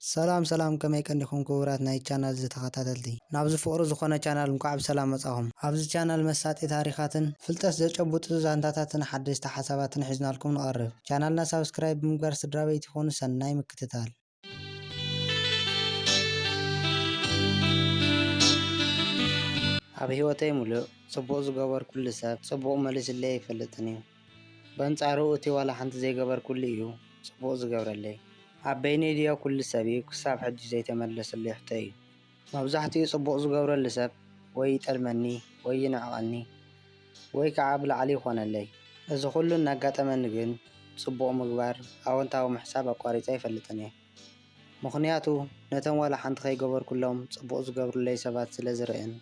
ሰላም ከመይ ቀንዲኩም ክቡራት ናይ ቻናል ተኸታተልቲ ናብዚ ፍቅሪ ዝኾነ ቻናል እንኳዕ ብሰላም መጻኹም። ኣብዚ ቻናል መሳጢ ታሪኻትን ፍልጠት ዘጨብጡ ዛንታታትን ሓደሽቲ ሓሳባትን ሒዝናልኩም ንቐርብ። ቻናልና ሳብስክራይብ ብምግባር ስድራቤት ይኹኑ። ሰናይ ምክትታል። ኣብ ህይወተይ ሙሉእ ጽቡቕ ዝገበር ኩሉ ሰብ ጽቡቕ መሊስለይ ይፈልጥን እዩ። በንጻሩ እቲ ዋላ ሓንቲ ዘይገበር ኩሉ እዩ ጽቡቕ ዝገብረለይ። ኣብ በይነይ ድያ ኩሉ ሰብ ክሳብ ሕጂ ዘይተመለሰሉ ሕቶ እዩ። መብዛሕትኡ ጽቡቕ ዝገብረሉ ሰብ ወይ ይጠልመኒ ወይ ይንዕቐኒ ወይ ከዓ ብላዕሊ ይኾነለይ። እዚ ኩሉ እናጋጠመኒ ግን ጽቡቕ ምግባር ኣወንታዊ ምሕሳብ ኣቋሪፀ ኣይፈልጥን እየ። ምኽንያቱ ነቶም ዋላ ሓንቲ ከይገበርኩሎም ጽቡቕ ዝገብሩለይ ሰባት ስለ ዝርእን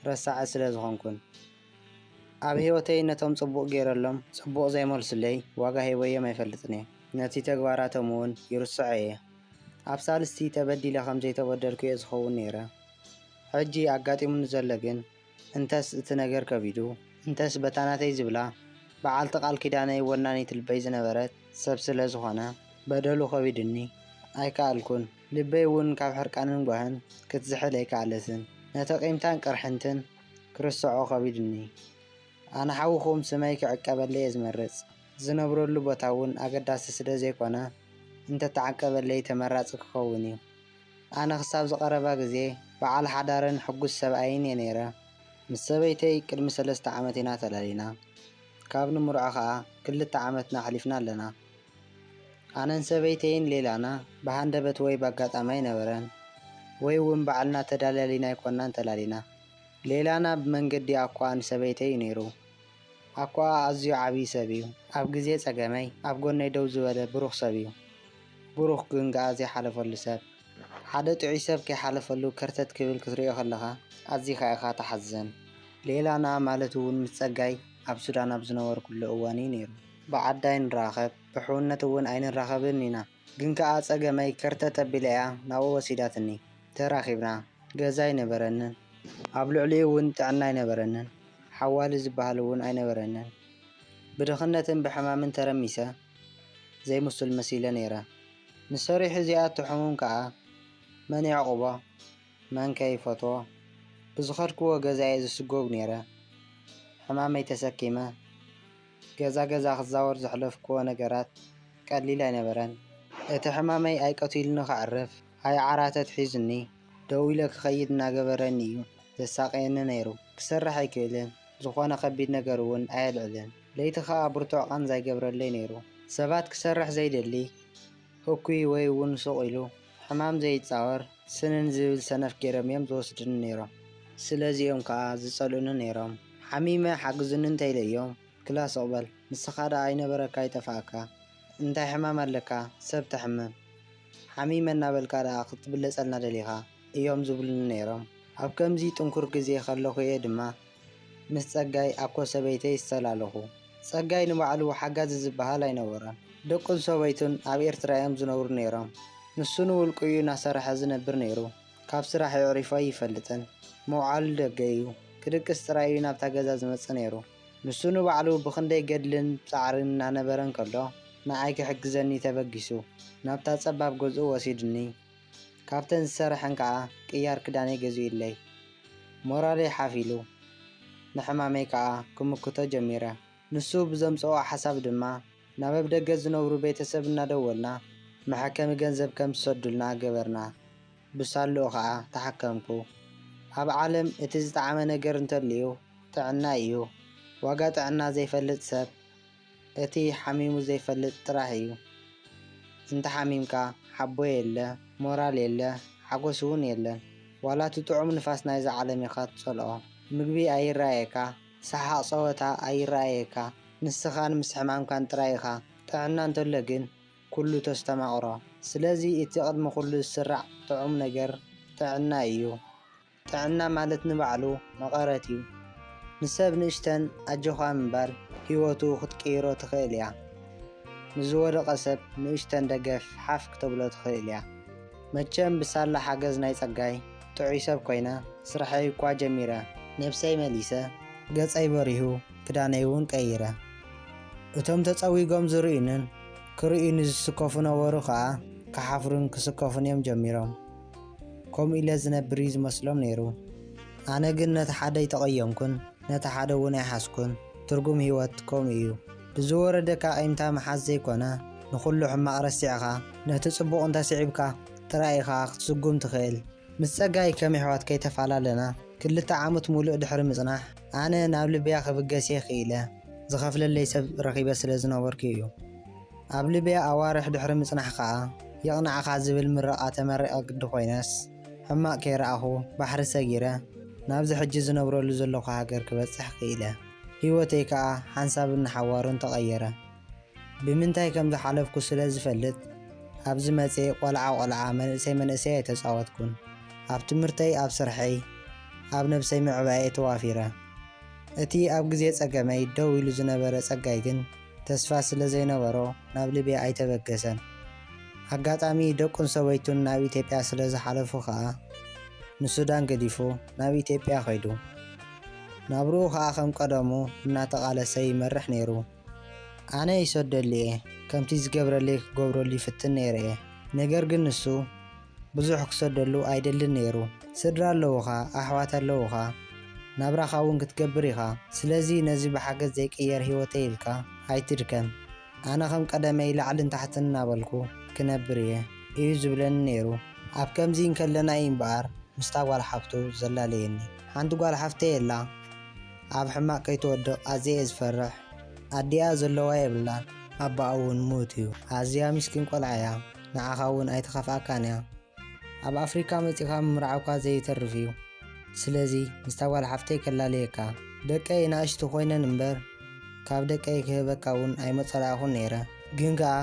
ረሳዐ ስለ ዝኾንኩን ኣብ ህይወተይ ነቶም ጽቡቕ ገይረሎም ጽቡቕ ዘይመልሱለይ ዋጋ ሂበዮም ኣይፈልጥን እየ። ነቲ ተግባራቶም እውን ይርስዖ እየ። ኣብ ሳልስቲ ተበዲለ ከም ዘይተበደልኩ እየ ዝኸውን ነይረ። ሕጂ ኣጋጢሙኒ ዘሎ ግን እንተስ እቲ ነገር ከቢዱ እንተስ በታናተይ ዝብላ በዓልቲ ቃል ኪዳነይ ወናኒት ልበይ ዝነበረት ሰብ ስለ ዝኾነ በደሉ ከቢድኒ ኣይከኣልኩን። ልበይ እውን ካብ ሕርቃንን ጓህን ክትዝሕል ኣይከኣለትን። ነተቒምታን ቅርሕንትን ክርስዖ ከቢድኒ። ኣነ ሓዊኹም ስመይ ክዕቀበለይ እየ ዝመርጽ። ዝነብረሉ ቦታ እውን ኣገዳሲ ስለ ዘይኮነ እንተተዓቀበለይ ተመራፂ ክኸውን እዩ። ኣነ ክሳብ ዝቐረባ ግዜ በዓል ሓዳርን ሕጉስ ሰብኣይን እየ ነይረ። ምስ ሰበይተይ ቅድሚ 3 ዓመት ኢና ተላሊና። ካብ ንምርዖ ከዓ 2 ዓመትና ሓሊፍና ኣለና። ኣነን ሰበይተይን ሌላና ብሃንደበት ወይ ባጋጣሚ ኣይነበረን ወይ እውን ባዕልና ተዳላሊና ኣይኮናን ተላሊና። ሌላና ብመንገዲ ኣኳ ንሰበይተይ እዩ ነይሩ። ኣኳ ኣዝዩ ዓብዪ ሰብ እዩ። ኣብ ግዜ ፀገመይ ኣብ ጎነይ ደው ዝበለ ብሩኽ ሰብ እዩ። ብሩኽ ግን ገኣ ዘይሓለፈሉ ሰብ። ሓደ ጥዑይ ሰብ ከይሓለፈሉ ከርተት ክብል ክትሪኦ ከለኻ ኣዝኻ ኢኻ ተሓዝን። ሌላና ማለት እውን ምስ ፀጋይ ኣብ ሱዳን ኣብ ዝነበርኩሉ እዋን እዩ ነይሩ። ብዓዳ ኣይንራኸብ ብሕውነት እውን ኣይንራኸብን ኢና። ግን ከዓ ፀገመይ ከርተት ኣቢላ እያ ናብኡ ወሲዳትኒ። ተራኺብና ገዛ ኣይነበረንን። ኣብ ልዕሊኡ እውን ጥዕና ኣይነበረንን። ሓዋሊ ዝበሃል እውን ኣይነበረንን። ብድኽነትን ብሕማምን ተረሚሰ ዘይምስል መሲለ ነይረ። ንሰሪሑ እዚኣቱ ሕሙም ከዓ መን የዕቑቦ መን ከይፈትዎ ብዝኸድክዎ ገዛየ ዝስጎግ ነይረ። ሕማመይ ተሰኪመ ገዛ ክዛወር ዘሕለፍክዎ ነገራት ቀሊል ኣይነበረን። እቲ ሕማመይ ኣይቀቲሉኒ ክዕርፍ ኣይዓራተት ሒዙኒ ደው ኢለ ክኸይድ እናገበረኒ እዩ ዘሳቀየኒ ነይሩ። ክሰርሕ ኣይክእልን። ዝኾነ ከቢድ ነገር እውን ኣየልዕልን። ለይቲ ከዓ ብርቱዕ ቃንዛ ይገብረለይ ነይሩ። ሰባት ክሰርሕ ዘይደሊ ህኩይ ወይ እውን ሱቕ ኢሉ ሕማም ዘይፃወር ስንን ዝብል ሰነፍ ገይሮም እዮም ዝወስድኒ ነይሮም። ስለዚኦም ከዓ ዝፀልኡኒ ነይሮም። ሓሚመ ሓግዙኒ እንተይለዮም ክላስ እቕበል ንስኻ ዳ ኣይነበረካ ይጠፋእካ እንታይ ሕማም ኣለካ ሰብ ተሕምም ሓሚመ እናበልካ ዳ ክትብለፀልና ደሊኻ እዮም ዝብሉኒ ነይሮም። ኣብ ከምዚ ጥንኩር ግዜ ከለኹ እየ ድማ ምስ ፀጋይ ኣኮ ሰበይተይ ዝተላለኹ። ፀጋይ ንባዕሉ ሓጋዚ ዝበሃል ኣይነበረን። ደቁን ሰበይቱን ኣብ ኤርትራ እዮም ዝነብሩ ነይሮም። ንሱ ንውልቁ እዩ እናሰርሐ ዝነብር ነይሩ። ካብ ስራሕ ይዕሪፎ ኣይፈልጥን። መውዓሉ ደገ እዩ። ክድቅስ ጥራይ እዩ ናብታ ገዛ ዝመፅእ ነይሩ። ንሱ ንባዕሉ ብክንደይ ገድልን ፃዕርን እናነበረ እንከሎ ንዓይ ክሕግዘኒ ተበጊሱ ናብታ ፀባብ ገዝኡ ወሲድኒ። ካብተን ዝሰርሐን ከዓ ቅያር ክዳነይ ገዚኡለይ ሞራለይ ሓፊሉ ንሕማመይ ከዓ ክምክቶ ጀሚረ። ንሱ ብዘምፅኦ ሓሳብ ድማ ናብ ኣብ ደገ ዝነብሩ ቤተሰብ እናደወልና መሐከሚ ገንዘብ ከም ዝሰዱልና ገበርና። ብሳልኡ ከዓ ተሓከምኩ። ኣብ ዓለም እቲ ዝጠዓመ ነገር እንተልዩ ጥዕና እዩ። ዋጋ ጥዕና ዘይፈልጥ ሰብ እቲ ሓሚሙ ዘይፈልጥ ጥራሕ እዩ። እንተሓሚምካ ሓቦ የለ ሞራል የለ ሓጎስ እውን የለን። ዋላ እቲ ጥዑም ንፋስ ናይዚ ዓለም ኢኻ ትፀልኦ። ምግቢ ኣይረኣየካ ሰሓቕ ፀወታ ኣይረኣየካ ንስኻን ምስ ሕማምካን ጥራይ ኢኻ። ጥዕና እንተሎ ግን ኩሉ ተስተማቕሮ። ስለዚ እቲ ቅድሚ ኩሉ ዝስራዕ ጥዑም ነገር ጥዕና እዩ። ጥዕና ማለት ንባዕሉ መቐረት እዩ። ንሰብ ንእሽተን ኣጆኻ ምባል ህይወቱ ክትቅይሮ ትኽእል እያ። ንዝወደቐ ሰብ ንእሽተን ደገፍ ሓፍ ክተብሎ ትኽእል እያ። መቸም ብሳላ ሓገዝ ናይ ፀጋይ ጥዑይ ሰብ ኮይነ ስራሐይ እኳ ጀሚረ ነብሰይ መሊሰ ገፀይ በሪሁ ክዳነይ እውን ቀይረ። እቶም ተፀዊጎም ዝርኡንን ክርኡኒ ዝስከፉ ነበሩ ከዓ ክሓፍሩን ክስከፉን እዮም ጀሚሮም ከምኡ ኢለ ዝነብር እዩ ዝመስሎም ነይሩ ኣነ ግን ነቲ ሓደ ይተቐየምኩን ነቲ ሓደ እውን ኣይሓስኩን ትርጉም ህይወት ከምኡ እዩ ብዝወረደካ ቂምታ መሓዝ ዘይኮነ ንኹሉ ሕማቕ ረሲዕኻ ነቲ ጽቡቕ እንተስዒብካ ጥራይኻ ክትስጉም ትኽእል ምስ ጸጋይ ከም ኣሕዋት ከይተፈላለና 2 ዓመት ሙሉእ ድሕሪ ምጽናሕ ኣነ ናብ ሊብያ ክብገስ ክኢለ ዝኸፍለለይ ሰብ ረኺበ ስለ ዝነበርኩ እዩ ኣብ ሊብያ ኣዋርሕ ድሕሪ ምጽናሕ ከዓ የቕናዕኻ ዝብል ምረቓ ተመሪቐ ግዲ ኮይነስ ሕማቕ ከይረኣኹ ባሕሪ ሰጊረ ናብዚ ሕጂ ዝነብረሉ ዘለኹ ሃገር ክበጽሕ ክኢለ ህይወተይ ከዓ ሓንሳብን ሓዋሩን ተቐየረ ብምንታይ ከም ዝሓለፍኩ ስለ ዝፈልጥ ኣብዚ መጽ ቆልዓ መንእሰይ ኣይተጻወትኩን ኣብ ትምህርተይ ኣብ ስርሐይ ኣብ ነብሰይ ምዕባይ ተዋፊረ እቲ ኣብ ግዜ ጸገመይ ደው ኢሉ ዝነበረ ጸጋይ ግን ተስፋ ስለ ዘይነበሮ ናብ ሊብያ ኣይተበገሰን ኣጋጣሚ ደቁን ሰበይቱን ናብ ኢትዮጵያ ስለ ዝሓለፉ ከዓ ንሱዳን ገዲፉ ናብ ኢትዮጵያ ኸይዱ ናብርኡ ከዓ ከም ቀደሙ እናተቓለሰ ይመርሕ ነይሩ ኣነ ይሰደሊ እየ ከምቲ ዝገብረለይ ክገብረሉ ይፍትን ነይረ እየ ነገር ግን ንሱ ብዙሕ ክሰደሉ ኣይደልን ነይሩ ስድራ ኣለውኻ ኣሕዋት ኣለውኻ ናብራኻ እውን ክትገብር ኢኻ ስለዚ ነዚ ብሓገዝ ዘይቅየር ህይወተይ ኢልካ ኣይትድከም ኣነ ከም ቀደመይ ላዕልን ታሕትን እናበልኩ ክነብር እየ እዩ ዝብለኒ ነይሩ ኣብ ከምዚ እንከለና እዩ እምበኣር ምስታ ጓል ሓፍቱ ዘላለየኒ ሓንቲ ጓል ሓፍተይ የላ ኣብ ሕማቕ ከይትወድቕ ኣዝየ ዝፈርሕ ኣዲኣ ዘለዋ የብላን ኣባኣ እውን ሞት እዩ ኣዝያ ምስኪን ቆልዓ እያ ንዓኻ እውን ኣይትኸፍኣካን እያ ኣብ ኣፍሪካ መጺኻ ምምርዓውካ ዘይተርፍ እዩ ስለዚ ምስታ ጓል ሓፍተይ ከላለየካ ደቀይ ናእሽቲ ኮይነን እምበር ካብ ደቀይ ክህበካ እውን ኣይመጸላእኹን ነይረ ግን ከዓ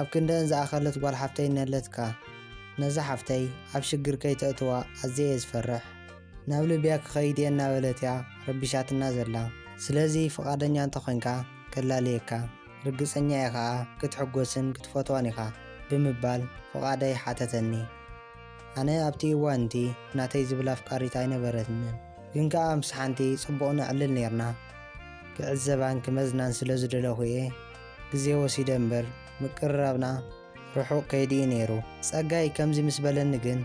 ኣብ ክንደን ዝኣኸለት ጓል ሓፍተይ ነለትካ ነዛ ሓፍተይ ኣብ ሽግር ከይተእትዋ ኣዝየ ዝፈርሕ ናብ ሊብያ ክኸይድ እየ እናበለት እያ ረቢሻትና ዘላ ስለዚ ፈቓደኛ እንተኾንካ ከላለየካ ርግጸኛ እየ ከዓ ክትሕጐስን ክትፈትዋን ኢኻ ብምባል ፈቓደይ ሓተተኒ ኣነ ኣብቲ እዋንቲ ናተይ ዝብል ኣፍቃሪት ኣይነበረትንን ግን ከዓ ምስ ሓንቲ ጽቡቕ ንዕልል ነርና ክዕዘባን ክመዝናን ስለ ዝደለኹ እየ ግዜ ወሲደ እምበር ምቅርራብና ርሑቕ ከይዲ ነይሩ ጸጋይ ከምዚ ምስ በለኒ ግን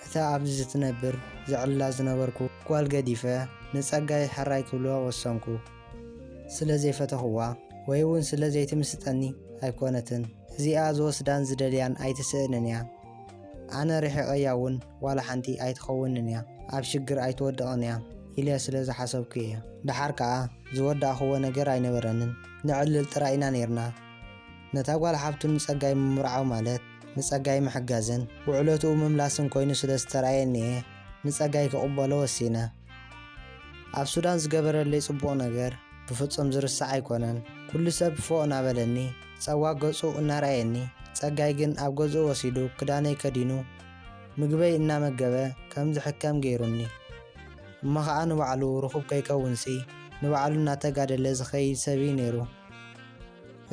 እታ ኣብዚ ዝትነብር ዝዕልላ ዝነበርኩ ጓል ገዲፈ ንጸጋይ ሕራይ ክብሎ ወሰንኩ ስለ ዘይፈተኽዋ ወይ እውን ስለ ዘይትምስጠኒ ኣይኮነትን እዚኣ ዝወስዳን ዝደልያን ኣይትስእንን እያ ኣነ ርሒቐያ እውን ዋላ ሓንቲ ኣይትኸውንን እያ ኣብ ሽግር ኣይትወድቕን እያ ኢለ ስለ ዝሓሰብኩ እየ ድሓር ከዓ ዝወዳእኽዎ ነገር ኣይነበረንን ንዕልል ጥራይና ነርና ነታ ጓል ሓፍቱ ንጸጋይ ምምርዓው ማለት ንጸጋይ ምሕጋዝን ውዕለትኡ ምምላስን ኮይኑ ስለ ዝተረኣየኒ እየ ንጸጋይ ክቕበሎ ወሲነ ኣብ ሱዳን ዝገበረለይ ጽቡቕ ነገር ብፍጹም ዝርሳዕ ኣይኮነን ኩሉ ሰብ ፎቕ እናበለኒ ጸዋግ ገጹ እናረኣየኒ ጸጋይ ግን ኣብ ገጹ ወሲዱ ክዳነይ ከዲኑ ምግበይ እናመገበ ከም ዝሕከም ገይሩኒ እሞ ከዓ ንባዕሉ ርኹብ ከይከውንሲ ንባዕሉ እናተጋደለ ዝኸይድ ሰብ እዩ ነይሩ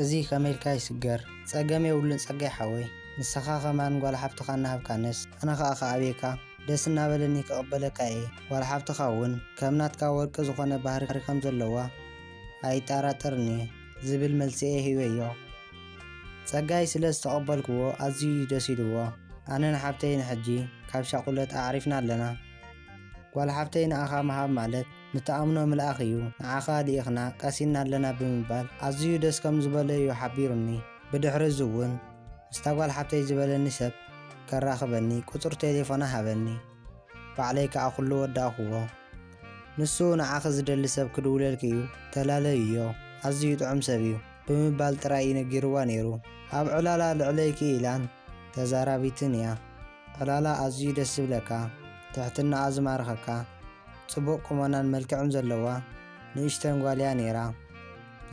እዚ ከመይልካ ይስገር ጸገም የብሉን ጸጋይ ሓወይ ንስኻ ኸማን ጓል ሓፍትኻ እናሃብካነስ ኣነ ከዓ ከኣቤካ ደስ እናበለኒ ክቕበለካ እየ ጓል ሓፍትኻ እውን ከም ናትካ ወርቂ ዝኾነ ባህሪ ከም ዘለዋ ኣይጠራጠርኒ ዝብል መልሲኤ ሂበዮ ጸጋይ ስለ ዝተቐበልክዎ ኣዝዩ ደስ ኢልዎ ኣነ ንሓፍተይ ንሕጂ ካብ ሻቁለት ኣዕሪፍና ኣለና ጓል ሓፍተይ ንኣኻ መሃብ ማለት ንተኣምኖ ምልኣኽ እዩ ንዓኻ ድኢኽና ቀሲና ኣለና ብምባል ኣዝዩ ደስ ከም ዝበለ እዩ ሓቢሩኒ ብድሕሪ እዚ እውን ምስታ ጓል ሓፍተይ ዝበለኒ ሰብ ከራኽበኒ ቁፅር ቴሌፎና ሃበኒ ባዕለይ ከዓ ኩሉ ወዳእኽዎ ንሱ ንዓኺ ዝደሊ ሰብ ክድውለልክ እዩ ተላለዩ ኣዝዩ ጥዑም ሰብ እዩ ብምባል ጥራይ ነጊርዋ ነይሩ ኣብ ዕላላ ልዕለይኪ ኢላን ተዛራቢትን እያ ዕላላ ኣዝዩ ደስ ዝብለካ ትሕትናኣ ዝማርኸካ ጽቡቕ ቁመናን መልክዕን ዘለዋ ንእሽተን ጓልያ ነይራ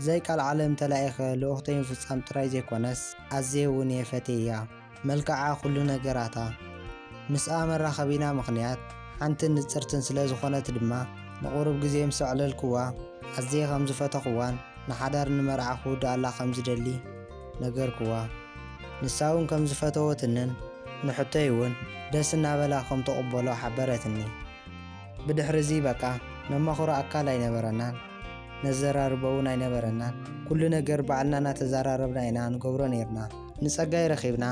ዘይ ቃል ዓለም ተላኢኸ ልኡኽተይ ምፍጻም ጥራይ ዘይኮነስ ኣዝየ እውን የፈትያ መልክዓ ኩሉ ነገራታ ምስኣ መራኸቢና ምኽንያት ሓንትን ንጽርትን ስለ ዝኾነት ድማ ንቑሩብ ግዜ ምስ ዕለልክዋ ኣዝየ ከም ዝፈተኽዋን ንሓዳር ንመርዓ ክውዳእላ ከም ዝደሊ ነገርክዋ ንሳ እውን ከም ዝፈተወትንን ንሕተይ እውን ደስ እናበላ ከም ተቕበሎ ሓበረትኒ ብድሕሪ እዚ በቃ ነመኽሮ ኣካል ኣይነበረናን ነዘራርቦ እውን ኣይነበረናን ኩሉ ነገር ባዕልና እናተዘራረብና ኢና ንገብሮ ነርና ንጸጋይ ረኺብና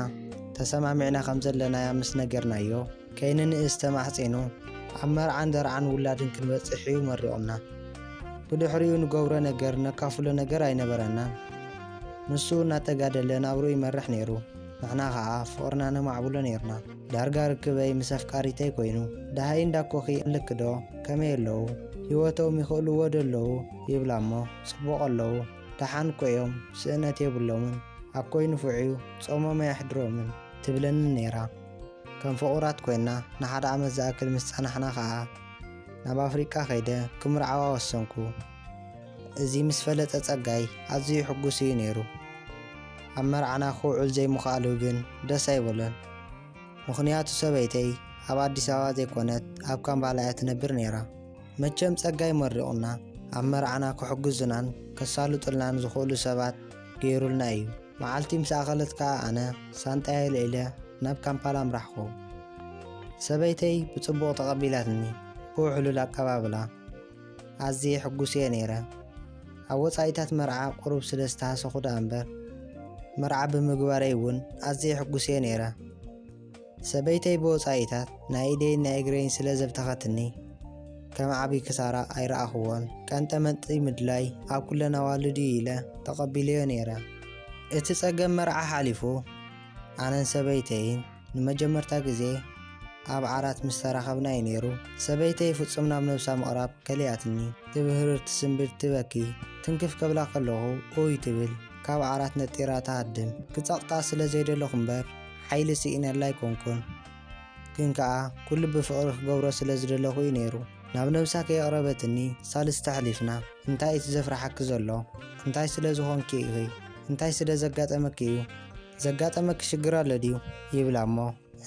ተሰማሚዕና ከም ዘለና ምስ ነገርናዮ ከይንንእስ ተማሕፂኑ ኣብ መርዓን ደርዓን ውላድን ክንበፅሕ እዩ መሪቑና። ብድሕሪኡ ንገብሮ ነገር ነካፍሎ ነገር ኣይነበረናን። ንሱ እናተጋደለ ናብሩ ይመርሕ ነይሩ። ንሕና ከዓ ፍቕርና ነማዕብሎ ነርና። ዳርጋ ርክበይ ምስ ኣፍቃሪተይ ኮይኑ ዳሃይ እንዳኮኺ ልክዶ ከመይ ኣለዉ ህይወቶም ይኽእልዎ ደለዉ ይብላ እሞ ጽቡቕ ኣለዉ ደሓን እኮ እዮም ስእነት የብሎምን ኣኮይ ንፍዑ ጾሞም ኣየሕድሮምን ትብለኒ ነይራ። ከም ፍቑራት ኮይና ንሓደ ዓመት ዝኣክል ምስ ጸናሕና ከዓ ናብ ኣፍሪቃ ከይደ ክምርዓዋ ወሰንኩ። እዚ ምስ ፈለጠ ጸጋይ ኣዝዩ ሕጉስ እዩ ነይሩ። ኣብ መርዓና ክውዕል ዘይምኽኣሉ ግን ደስ ኣይበሎን። ምኽንያቱ ሰበይተይ ኣብ ኣዲስ ኣበባ ዘይኮነት ኣብ ካምባላ እያ ትነብር ነይራ። መቸም ጸጋይ መሪቑና ኣብ መርዓና ክሕግዙናን ከሳልጡልናን ዝኽእሉ ሰባት ገይሩልና እዩ። መዓልቲ ምስ ኣኸለት ከዓ ኣነ ሳንጣየ ልዒለ ናብ ካምፓላ ምራሕኹ። ሰበይተይ ብጽቡቕ ተቐቢላትኒ ብውሕሉል ኣቀባብላ ኣዝየ ሕጉስ እየ ነይረ። ኣብ ወፃኢታት መርዓ ቁሩብ ስለ ዝተሃሰኹ ዳ እምበር መርዓ ብምግባረይ እውን ኣዝየ ሕጉስ እየ ነይረ። ሰበይተይ ብወፃኢታት ናይ ኢደይን ናይ እግረይን ስለ ዘብተኸትኒ ከም ዓብዪ ክሳራ ኣይረኣኽዎን። ቀንጠመንጢ ምድላይ ኣብ ኩለን ኣዋልድ ኢለ ተቐቢለዮ ነይረ። እቲ ጸገም መርዓ ሓሊፉ ኣነን ሰበይተይን ንመጀመርታ ግዜ ኣብ ዓራት ምስ ተራኸብና እዩ ነይሩ። ሰበይተይ ፍጹም ናብ ነብሳ ምቕራብ ከልያትኒ ትብህር ትስንብድ ትበኪ ትንክፍ ከብላ ከለኹ ኦይ ትብል ካብ ዓራት ነጢራ ተሃድም ክጸቕጣ ስለ ዘይደለኹ እምበር ሓይሊ ስኢነላ ኣይኮንኩን። ግን ከዓ ኩሉ ብፍቕሪ ክገብሮ ስለ ዝደለኹ እዩ ነይሩ። ናብ ነብሳ ከየቕረበትኒ ሳልስተ ሕሊፍና እንታይ እቲ ዘፍራሓኪ ዘሎ እንታይ ስለ ዝኾንኪ ኢኺ እንታይ ስለ ዘጋጠመኪ እዩ ዘጋጠመኪ ሽግር ኣሎ ድዩ ይብላ እሞ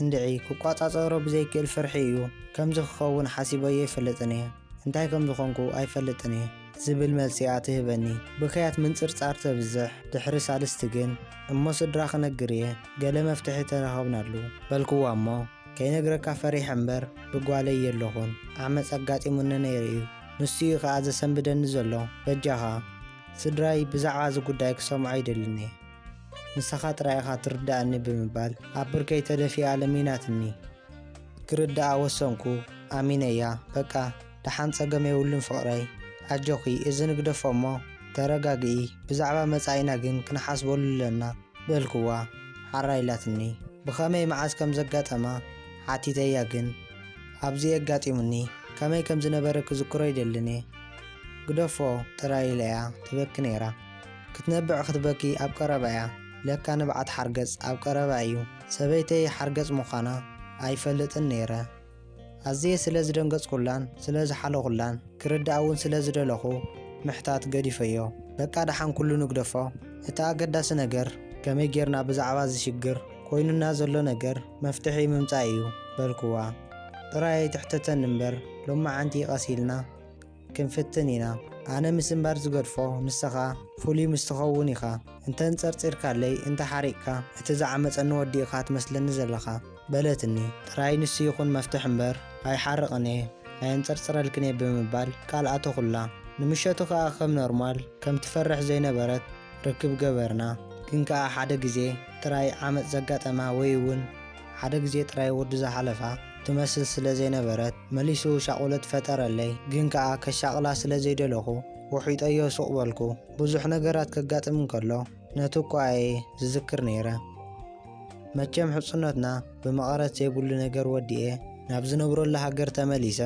እንድዒ ክቋጻጸሮ ብዘይክእል ፍርሒ እዩ ከምዚ ክኸውን ሓሲበዮ ኣይፈለጥን እየ እንታይ ከም ዝኾንኩ ኣይፈልጥን እየ ዝብል መልሲኣ ትህበኒ። ብኸያት ምንፅርጻር ተብዝሕ ድሕሪ ሳልስቲ ግን እሞ ስድራ ክነግር እየ ገለ መፍትሒ ተረኸብናሉ በልክዋ እሞ ከይነግረካ ፈሪሕ እምበር ብጓለይ የለኹን ዓመፅ ኣጋጢሙኒ ነይሩ እዩ። ንሱ እዩ ከዓ ዘሰንብደኒ ዘሎ በጃኻ ስድራይ ብዛዕባ እዚ ጉዳይ ክሰምዖ ኣይደልን እየ ንስኻ ጥራይ ኢኻ ትርዳእኒ ብምባል ኣብ ብርከይ ተደፊኣ ለሚናትኒ። ክርዳኣ ወሰንኩ ኣሚነያ በቃ ደሓን ጸገም የብሉን ፍቕረይ ኣጆኺ እዚ ንግደፎ እሞ ተረጋግኢ ብዛዕባ መጻኢና ግን ክንሓስበሉ ኣለና በልክዋ ሓራይላትኒ። ብኸመይ መዓዝ ከም ዘጋጠማ ሓቲተያ ግን ኣብዚ የጋጢሙኒ ከመይ ከም ዝነበረ ክዝክሮ ይደልን እየ። ግደፎ ጥራይ ኢለያ ትበኪ ነይራ። ክትነብዕ ክትበኪ ኣብ ቀረባ እያ ለካ ንብዓት ሓርገጽ ኣብ ቀረባ እዩ። ሰበይተይ ሓርገጽ ምዃና ኣይፈልጥን ነይረ። ኣዝየ ስለ ዝደንገጽኩላን ስለ ዝሓለኹላን ክርዳእ እውን ስለ ዝደለኹ ምሕታት ገዲፈዮ በቃ ደሓን ኩሉ ንግደፎ እቲ ኣገዳሲ ነገር ከመይ ጌርና ብዛዕባ ዝሽግር ኮይኑና ዘሎ ነገር መፍትሒ ምምጻእ እዩ በልክዋ። ጥራይ ኣይትሕተተን እምበር ሎማዓንቲ ቀሲልና ክንፍትን ኢና። ኣነ ምስ እምባር ዝገድፎ ንስኻ ፍሉይ ምስ ትኸውን ኢኻ እንተንጸርጺርካለይ እንተሓሪቕካ እቲ ዝዓመፀኒ ወዲ ኢኻ ትመስለኒ ዘለኻ በለትኒ። ጥራይ ንሱ ይኹን መፍትሕ እምበር ኣይሓርቕን እየ ኣየንጸርጽረልክን እየ ብምባል ካልኣቶ ኹላ። ንምሸቱ ከዓ ከም ኖርማል ከም ትፈርሕ ዘይነበረት ርክብ ገበርና። ግን ከዓ ሓደ ግዜ ጥራይ ዓመፅ ዘጋጠማ ወይ እውን ሓደ ግዜ ጥራይ ወዲ ዝሓለፋ ትመስል ስለ ዘይነበረት መሊሱ ሻቑለት ፈጠረለይ። ግን ከዓ ከሻቕላ ስለ ዘይደለኹ ውሒጠዮ ሱቕ በልኩ። ብዙሕ ነገራት ከጋጥም እንከሎ ነቱ እኳ እየ ዝዝክር ነይረ። መቸም ሕፁነትና ብመቐረት ዘይብሉ ነገር ወዲኤ ናብ ዝነብረሉ ሃገር ተመሊሰ።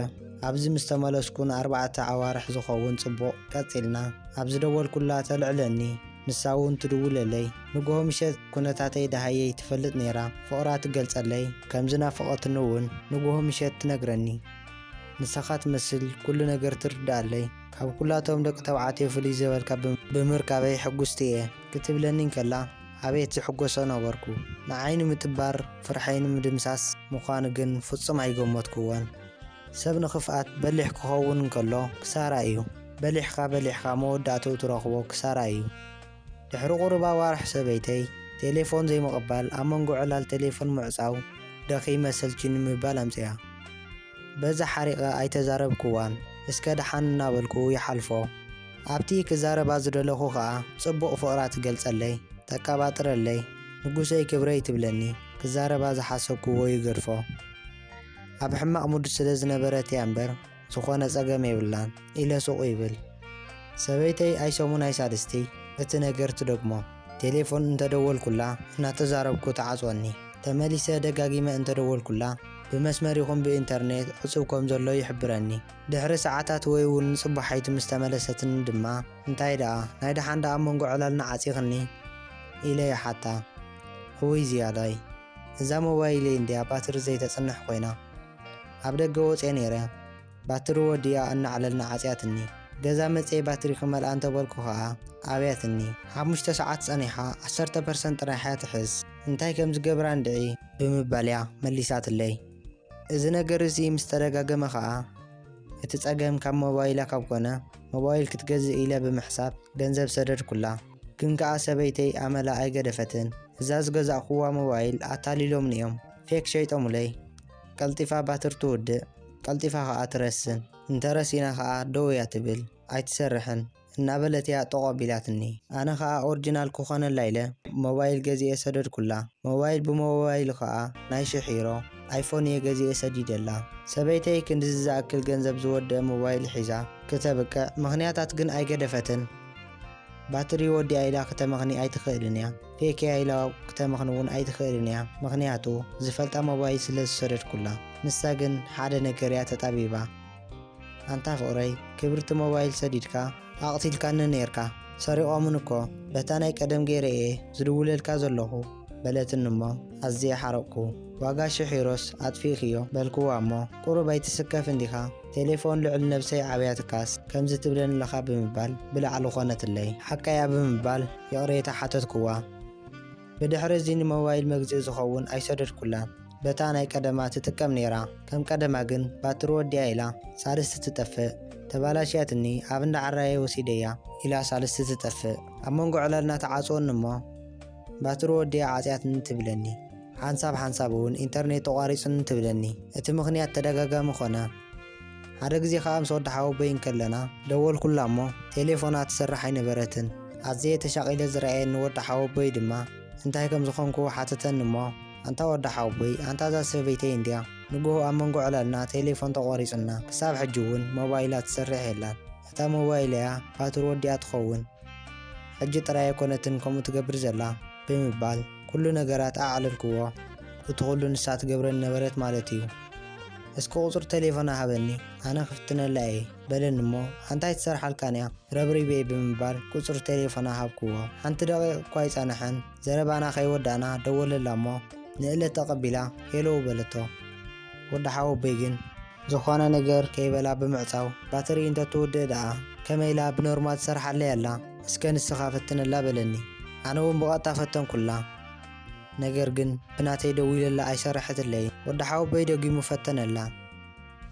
ኣብዚ ምስ ተመለስኩን 4 ዓዋርሕ ዝኸውን ጽቡቕ ቀፂልና ኣብ ዝደወልኩላ ተልዕለኒ ንሳ እውን ትድውለለይ። ንጎሆ ምሸት ኩነታተይ ደሃየይ ትፈልጥ ነይራ። ፍቕራ ትገልጸለይ ከም ዝናፍቐትኒ እውን ንጎሆ ምሸት ትነግረኒ። ንስኻ ትመስል ኩሉ ነገር ትርዳኣለይ ካብ ኩላቶም ደቂ ተባዕትዮ ፍልይ ዝበልካ ብምርካበይ ሕጉስቲ እየ ክትብለኒ እንከላ ኣቤት ዝሕጐሶ ነበርኩ። ንዓይኒ ምጥባር ፍርሐይኒ ምድምሳስ ምዃኑ ግን ፍጹም ኣይገመትኩዎን። ሰብ ንኽፍኣት በሊሕ ክኸውን እንከሎ ክሳራ እዩ። በሊሕካ መወዳእተው ትረኽቦ ክሳራ እዩ። ድሕሪ ቁሩብ ኣዋርሕ ሰበይተይ ቴሌፎን ዘይምቕባል ኣብ መንጎ ዕላል ቴሌፎን ምዕጻው ደኺመ ሰልችኒ ምባል ኣምፅያ። በዛ ሓሪቐ ኣይተዛረብክዋን እስከ ደሓን እናበልኩ ይሓልፎ። ኣብቲ ክዛረባ ዝደለኹ ከዓ ጽቡቕ ፍቕራ ትገልጸለይ ተቀባጥረለይ ንጉሰይ ክብረይ ትብለኒ። ክዛረባ ዝሓሰብክዎ ይገድፎ ኣብ ሕማቕ ሙድ ስለ ዝነበረት እያ እምበር ዝኾነ ፀገም የብላን ኢለ ሱቕ ይብል። ሰበይተይ ኣይሰሙን ኣይሳልስቲ እቲ ነገር ትደግሞ ቴሌፎን እንተደወልኩላ እናተዛረብኩ ተዓፅወኒ ተመሊሰ ደጋጊመ እንተደወልኩላ ብመስመር ይኹን ብኢንተርኔት ዕፁብ ከም ዘሎ ይሕብረኒ። ድሕሪ ሰዓታት ወይ እውን ጽቡሓይቲ ምስ ተመለሰትን ድማ እንታይ ደኣ ናይ ደሓን ደኣ መንጎ ዕላልና ዓፂኽኒ ኢለ ይሓታ። እውይ ዝያዳይ እዛ ሞባይለይ እንድያ ባትሪ ዘይተጽንሕ ኮይና ኣብ ደገ ወፅየ ነይረ ባትሪ ወዲያ እናዕለልና ዓፅያትኒ ገዛ መፅየ ባትሪ ክመልኣ እንተበልኩ ከዓ ኣብያትኒ 5 ሰዓት ጸኒሓ 10% ጥራይ እያ ትሕዝ እንታይ ከም ዝገብራ እንድዒ ብምባል እያ መሊሳትለይ። እዚ ነገር እዚ ምስ ተደጋገመ ከዓ እቲ ፀገም ካብ ሞባይላ ካብ ኮነ ሞባይል ክትገዝእ ኢለ ብምሕሳብ ገንዘብ ሰደድኩላ። ግን ከዓ ሰበይተይ ኣመላ ኣይገደፈትን። እዛ ዝገዛእኽዋ ሞባይል ኣታሊሎም እዮም ፌክ ሸይጦሙለይ። ቀልጢፋ ባትሪ ትውድእ ቀልጢፋ ከዓ ትረስን እንተረሲና ከዓ ደው እያ ትብል ኣይትሰርሕን እናበለት እያ ጠቖቢላትኒ። ኣነ ከዓ ኦሪጂናል ክኾነላ ኢለ ሞባይል ገዚኤ ሰደድኩላ። ሞባይል ብሞባይሉ ከዓ ናይ 1000 ዩሮ ኣይፎን እየ ገዚኤ ሰዲደላ። ሰበይተይ ክንዲ ዝኣክል ገንዘብ ዝወድአ ሞባይል ሒዛ ክተብቅዕ ምኽንያታት ግን ኣይገደፈትን። ባትሪ ወዲኣ ኢላ ክተመኽኒ ኣይትኽእልን እያ ፌክ እያ ኢላ ክተመኽኒ እውን ኣይትኽእልን እያ ምኽንያቱ ዝፈልጣ ሞባይል ስለ ዝሰደድኩላ። ንሳ ግን ሓደ ነገር እያ ተጣቢባ ኣንታ ፍቕረይ ክብርቲ ሞባይል ሰዲድካ ኣቕቲልካኒ ነርካ ሰሪቖምን እኮ በታ ናይ ቀደም ገይረ እየ ዝድውለልካ ዘለኹ በለትን እሞ ኣዝየ ሓረቕኩ። ዋጋ 1000 ዩሮስ ኣጥፊእኽዮ በልክዋ እሞ ቁሩብ ኣይትስከፍ እንዲኻ ቴሌፎን ልዕል ነብሰይ ዓብያትካስ ከምዚ ትብለኒ ለኻ ብምባል ብላዕሊ ኾነትለይ ሓቃያ ብምባል የቕሬታ ሓተትክዋ። ብድሕሪ እዚ ንሞባይል መግዝእ ዝኸውን ኣይሰደድኩላን። በታ ናይ ቀደማ ትጥቀም ነይራ ከም ቀደማ ግን ባትሪ ወዲያ ኢላ ሳልስቲ ትጠፍእ ተባላሽያትኒ ኣብ እንዳዓራየ ወሲደያ ኢላ ሳልስቲ ትጠፍእ ኣብ መንጎ ዕላልና ተዓፅወኒ እሞ ባትሪ ወዲያ ዓፅያትኒ ትብለኒ ሓንሳብ እውን ኢንተርኔት ተቋሪፅኒ ትብለኒ። እቲ ምኽንያት ተደጋጋሚ ኾነ። ሓደ ግዜ ከዓ ምስ ወዲ ሓወበይን ከለና ደወልኩላ እሞ ቴሌፎና ትሰርሕ ኣይነበረትን። ኣዝየ ተሻቒለ ዝረአየኒ ወዲ ሓወበይ ድማ እንታይ ከም ዝኾንኩ ሓተተኒ እሞ ኣንታ ወዲ ሓወበይ ኣንታ እዛ ሰበይተይ እንድያ ንግሆ ኣብ መንጎ ዕላልና ቴሌፎን ተቆሪፅና ክሳብ ሕጂ እውን ሞባይላ ትሰርሕ የላን እታ ሞባይል እያ ባትሪ ወዲኣ ትኸውን ሕጂ ጥራይ ኣይኮነትን ከምኡ ትገብር ዘላ ብምባል ኩሉ ነገራት ኣዕለልክዎ። እቲ ኩሉ ንሳ ትገብረኒ ነበረት ማለት እዩ። እስኪ ቁፅሪ ቴሌፎና ሃበኒ ኣነ ክፍትነላ እየ በለኒ እሞ ሓንታይ ትሰርሓልካንያ ረብሪበ ብምባል ቁፅሪ ቴሌፎና ሃብክዎ። ሓንቲ ደቂቕ እኳ ኣይፀንሐን ዘረባና ከይወዳእና ደወለላ እሞ ንእለት ተቐቢላ ሄሎ በለቶ። ወዲ ሓወበይ ግን ዝኾነ ነገር ከይበላ ብምዕፃው ባትሪ እንተትውድእ ደኣ ከመይላ ብኖርማል ትሰርሓለይ ኣላ እስከ ንስኻ ፈትነላ በለኒ። ኣነ እውን ብቐጥታ ፈተንኩላ። ነገር ግን ብናተይ ደው ኢለላ ኣይሰርሐትለይ። ወዲ ሓወበይ ደጊሙ ፈተነላ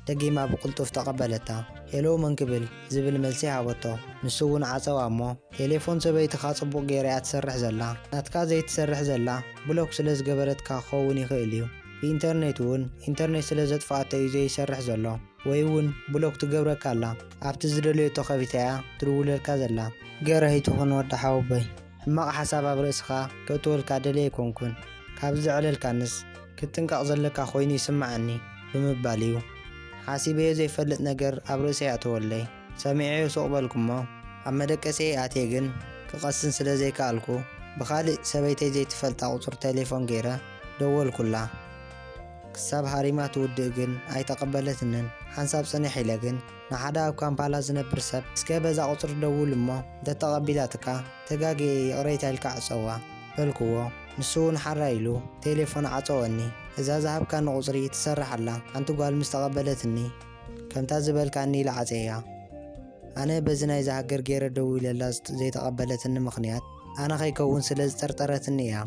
ደጊማ ብቕልጡፍ ተቐበለታ። ሄሎ መንክብል ዝብል መልሲ ሃበቶ። ንሱ እውን ዓፀዋ እሞ ቴሌፎን ሰበይትኻ ጽቡቕ ገይራ እያ ትሰርሕ ዘላ ናትካ ዘይትሰርሕ ዘላ ብሎክ ስለ ዝገበረትካ ክኸውን ይኽእል እዩ። ብኢንተርኔት እውን ኢንተርኔት ስለ ዘጥፍኣቶ እዩ ዘይሰርሕ ዘሎ ወይ እውን ብሎክ ትገብረካ ኣላ ኣብቲ ዝደለየቶ ከቢታ እያ ትድውለልካ ዘላ። ገረ ይትኹን ወዲ ሓወበይ ሕማቕ ሓሳብ ኣብ ርእስኻ ከእትወልካ ደለየ ኮንኩን ካብ ዝዕለልካንስ ክትጥንቀቕ ዘለካ ኮይኑ ይስማዓኒ ብምባል እዩ። ሓሲበዮ ዘይፈልጥ ነገር ኣብ ርእሰይ ኣተወለይ ሰሚዐዮ ሱቕ በልኩ እሞ ኣብ መደቀሰይ ኣትየ ግን ክቐስን ስለ ዘይከኣልኩ ብኻልእ ሰበይተይ ዘይትፈልጣ ቁፅሪ ቴሌፎን ገይረ ደወልኩላ። ክሳብ ሃሪማ ትውድእ ግን ኣይተቐበለትንን። ሓንሳብ ጽኒሕ ኢለ ግን ንሓደ ኣብ ካምፓላ ዝነብር ሰብ እስከ በዛ ቁፅሪ ደውል እሞ እንተተቐቢላትካ ተጋጊየ የቕሬታ ኢልካ ዕፀዋ በልክዎ። ንሱ እውን ሓራ ኢሉ ቴሌፎን ዓፀወኒ። እዛ ዝሃብካኒ ቁፅሪ ትሰርሕ ኣላ ሓንቲ ጓል ምስ ተቐበለትኒ ከምታ ዝበልካኒ ኢላ ዓፀያ። ኣነ በዚ ናይ ዝሃገር ገይረ ደው ኢለላ ዘይተቐበለትኒ ምኽንያት ኣነ ከይከውን ስለ ዝጠርጠረትኒ እያ።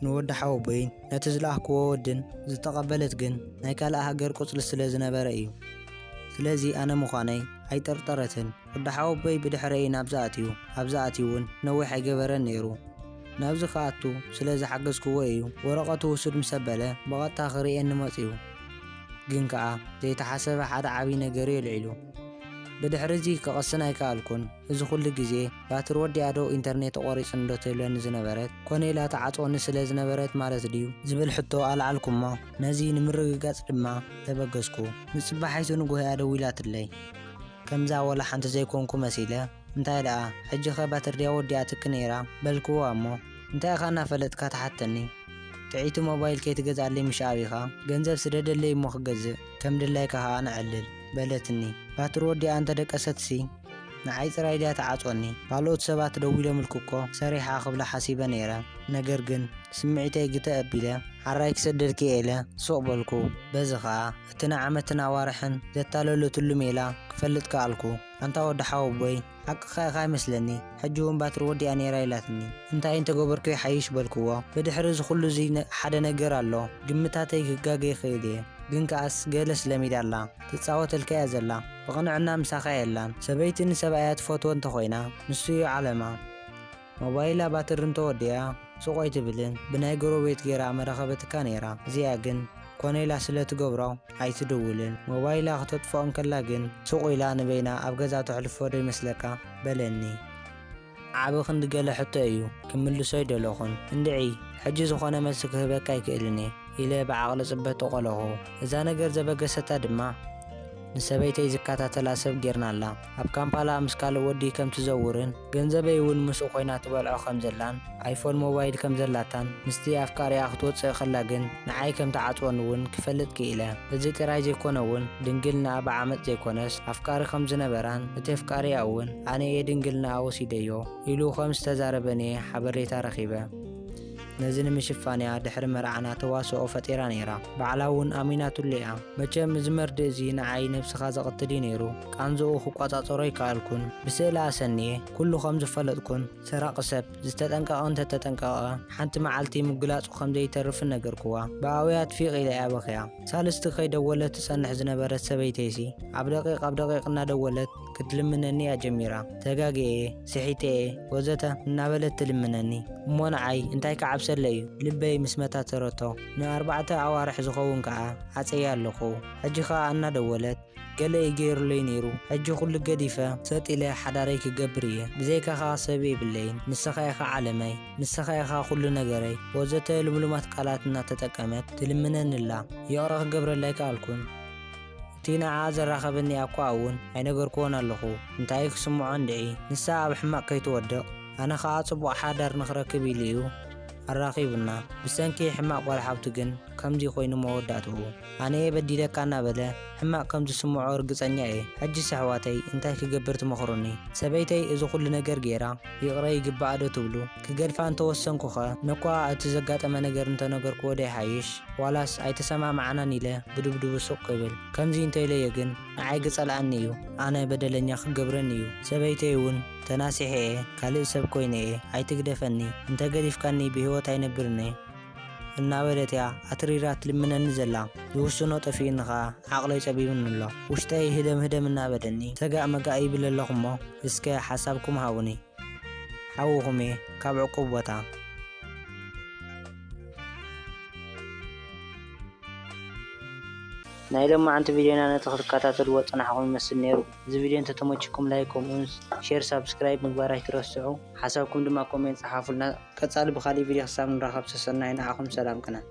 ንወዲ ሓወበይ ነቲ ዝለኣኽክዎ ወድን ዝተቐበለት ግን ናይ ካልእ ሃገር ቁፅሊ ስለ ዝነበረ እዩ። ስለዚ ኣነ ምዃነይ ኣይጠርጠረትን። ወዲ ሓወበይ ብድሕረይ ናብዚ ኣትዩ ኣብዛ ኣትዩ እውን ነዊሕ ኣይገበረን ነይሩ። ናብዚ ከኣቱ ስለ ዝሓገዝክዎ እዩ ወረቐቱ ውሱድ ምስ ኣበለ ብቐጥታ ክሪአኒ መፅዩ። ግን ከዓ ዘይተሓሰበ ሓደ ዓብዪ ነገር የልዒሉ። بدحرزي كقصنا يكالكون إذا كل جزء باتر ودي عدو إنترنت قارص ندوت لين زنبرت كوني لا تعطون سلا زنبرت مالت ديو زبل حتى على علكم ما نزي نمرقات لما تبقسكو نصبح حيث نقول هذا ويلات اللي كم زا ولا حنت زيكونكم مسيلة انتهى لا حج خبات الرياء ودي عتكنيرا بلكو أمو انتهى خانا فلت كاتحتني تعيتو موبايل كي تجزع لي مش عابيخا جنزب سدد اللي مخجز كم دلايك ها أنا علل بلتني باترو دي أنت دك أسدسي نعيت رايدة تعاطوني قالوت سبات دويلة ملكوكو سريحة قبل حسيبة نيرا نجرجن سمعتي جتا أبيلا حرايك سدر كيلا سوق بالكو بزخا اتنا عمتنا وارحن زتالو تلو ميلا كفلت كالكو انت ود حاوبي حق خاي مسلني حجون باترو ودي اني رايلاتني انت غبركو حيش بالكو بدحرز كله زي حدا نجر الله جمتاتي كغاغي خيدي جنكاس جلس لميدالا تتصاوت الكاز الله بقنعنا مساخا يلان سبيتن سبايات فوتو انت خوينا نسوي علما موبايلا باتر انت وديا سوقي تبلن بناي جرو بيت غيرا مرخبت كانيرا زياغن كونيلا سلت غبراو عايت دولن موبايلا خططفون كلاغن سوقيلا نبينا ابغزا تحلفو دي مسلكا بلني عابو خند قال حتى ايو كملو سيدلوخن اندعي حجي زخونه مسك هبك يكلني الى بعقل صبت قلهو اذا نجر زبغستا دما نسبيتي زكاتا تلاسب غيرنا الله اب كامبالا مسكال ودي كم تزورن ገንዘበይ ውን ምስ ኮይና ትበልዖ ከም ዘላን አይፎን ሞባይል ከም ዘላታን ምስቲ አፍቃሪ አክቶት ጸኸላግን ንዓይ ከም ተዓጥወን ውን ክፈልጥ ከኢለ እዚ ጥራይ ዘይኮነውን ድንግልና በዓመት ዘይኮነስ አፍቃሪ ከም ዝነበራን እቲ አፍቃሪ አውን አነ የድንግልና ወሲደዮ ኢሉ ከም ዝተዛረበኔ ሓበሬታ ረኺበ نزين مشفانيا دحر مرعنا تواصو فطيرا نيرا بعلاون اميناتو ليا مچم زمرد زين عي نفسخا زقتدي نيرو قانزو خو قاصاصوري كالكون بسلا سنيه كل خمس فلطكون سراق سب زتطنقا انت تطنقا حنت معالتي مغلاص خمزي يترف نغركوا باويات في قيله ابخيا ثالث خي دولت تصنح زنبرت سبيتيسي عبدقيقنا دولت كتلمنني يا جميرا تغاغي سحيتي وزتا نابلت تلمنني مونعي انتي كعب سلي لبي مسمتا ترتو ن4 عوارح زخون كا عصيا لخو حجخا انا دولت قالي غير لي نيرو حج كل قديفه سط الى حداريك جبريه بزيكا خاصبي بالليل نسخايخا عالمي نسخايخا كل نغري وزت الملومات قالاتنا تتقمت تلمنن الله يورخ جبر الله قالكون تينا عازر رخبني اقواون اي نغر كون لخو انتايك سمعو عندي نسا بحماق كيتودق انا خاصب حدار نخركب ليو الراقبنا بسنكي حماق ولا حبتجن كم دي خوين موداته انا بدي لك انا بلا حماق كم تسمعوا ارغصنيا اي حج سحواتي انت كجبرت مخرني سبيتي اذا كل ነገር ጌራ ይቅረይ ይግባዶ ትብሉ ከገልፋን ተወሰንኩኸ ነቋ አትዘጋጠመ ነገር እንተ ነገርኩ ወደ ሃይሽ ዋላስ አይተሰማ ማዕናን ኢለ ብድብድብ ሱቅ ይብል ከምዚ እንተ ኢለ የግን አይ ገጸላንዩ አነ በደለኛ ክገብረንዩ ሰበይተይውን ተናሲሄ ካልእ ሰብ ኮይኔ አይትግደፈኒ እንተ ገዲፍካኒ በህይወት አይነብርኔ እና ወለቲያ አትሪራት ልምነን ዘላ ዝውስኖ ጠፊንኻ ዓቅለይ ጸቢብንሎ ውሽጠይ ህደምና በደኒ ተጋእ መጋይ ብለለኹሞ እስከ ሐሳብኩም ሃውኒ ሓውኹሜ ካብ ዕቁብ ቦታ نايلم معنت فيديونا نتخطكاتات الوطن حقون مسنيرو زي فيديو انت تموچكم لايكم شير سبسكرايب مغبارا يترسعو حسابكم دما كومنت صحافلنا كتصال بخالي فيديو حساب نراخب سسرنا هنا اخم سلام كنا